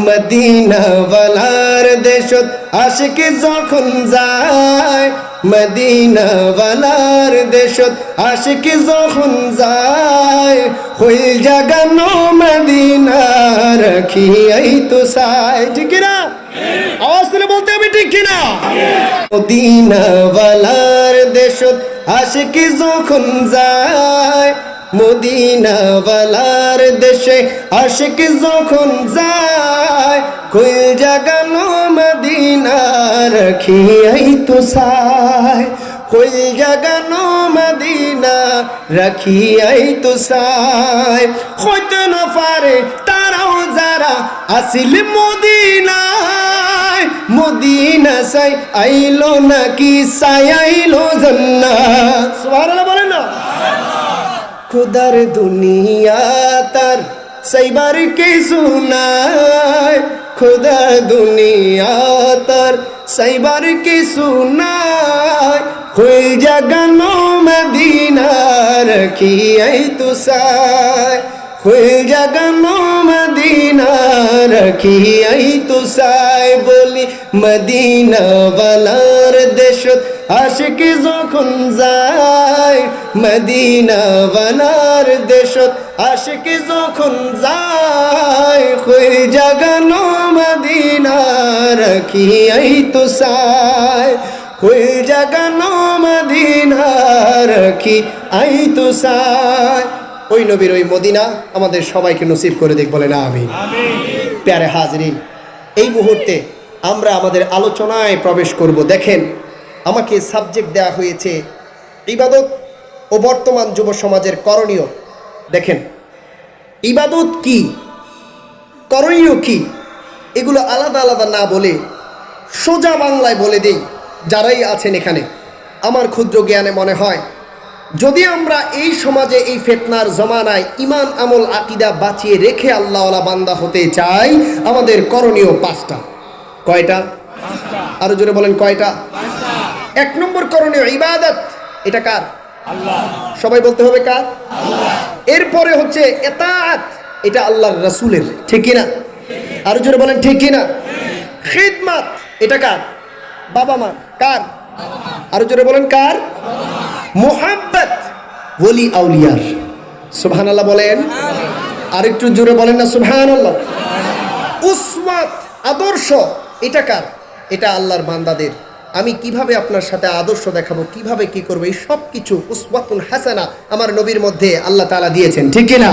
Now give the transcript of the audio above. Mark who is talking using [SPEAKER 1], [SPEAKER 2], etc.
[SPEAKER 1] Medina ওয়ালার দেশত আশিক যখন যায়, মদিনা ওয়ালার দেশত আশিক যখন যায়, হইল জাগানো মদিনা রাখি এই তো সাই। ঠিক না? আওয়াজ করে বলতে হবে ঠিক কিনা? মদিনা ওয়ালার দেশত আশিক যখন যায়, মদিনা ওয়ালার দেশে আশিক যখন যায়, কই জাগানো মদিনা রাখি এই তো সাই, কই জাগানো মদিনা রাখি এই তো সাই। হইতে না পারে তারাও যারা আসিল মদিনায়, মদিনা সাই আইলো নাকি সাই আইলো জান্নাত। সুবহানাল্লাহ বলেন না? খুদার দুনিয়া তার সাইবার কিছু নাই, খুদার দুনিয়া তার সাইবার কিছু নাই, হই জাগানো মদিনা রাখি এই তো সাই, হই জাগানো মদিনা রাখি এই তো সাই। বলি মদিনা ওয়ালার দেশত আশিক যখন যায়, মদিনা ওয়ালার দেশত আশিক যখন যায়, কই জাগানো মদিনা রাখি এই তো সাই, কই জাগানো মদিনা রাখি এই তো সাই। ওই নবীর ওই মদিনা আমাদের সবাইকে নসিব করে দিক, বলে না আমিন। প্যারে হাজরিন, এই মুহূর্তে আমরা আমাদের আলোচনায় প্রবেশ করব। দেখেন, আমাকে সাবজেক্ট দেওয়া হয়েছে ইবাদত ও বর্তমান যুব সমাজের করণীয়। দেখেন, ইবাদত কি, করণীয় কি, এগুলো আলাদা আলাদা না বলে সোজা বাংলায় বলে দেই। যারাই আছেন এখানে, আমার ক্ষুদ্র জ্ঞানে মনে হয় যদি আমরা এই সমাজে এই ফিতনার জমানায় ইমান আমল আকীদা বাঁচিয়ে রেখে আল্লাহওয়ালা বান্দা হতে চাই, আমাদের করণীয় 5টা। কয়টা? আরো জোরে বলেন, কয়টা? 1 নম্বর করণীয় ইবাদত। এটা কার? আল্লাহ। সবাই বলতে হবে কার? আল্লাহ। এরপরে হচ্ছে ইতাআত, এটা আল্লাহর রাসূলের। ঠিক কি না? আরো জোরে বলেন ঠিক কি না? খিদমত, এটা কার? বাবা মা। কার? আরো জোরে বলেন কার? মুহাব্বত, ওলি আউলিয়ার। সুবহানাল্লাহ বলেন। আরেকটু জোরে বলেন না সুবহানাল্লাহ। উসওয়াত, আদর্শ, এটা কার? এটা আল্লাহর বান্দাদের। আমি কিভাবে আপনার সাথে আদর্শ দেখাবো, কিভাবে কি করবো, এই সব কিছু উসওয়াতুন হাসানা আমার নবীর মধ্যে আল্লাহ তাআলা দিয়েছেন। ঠিক কি না?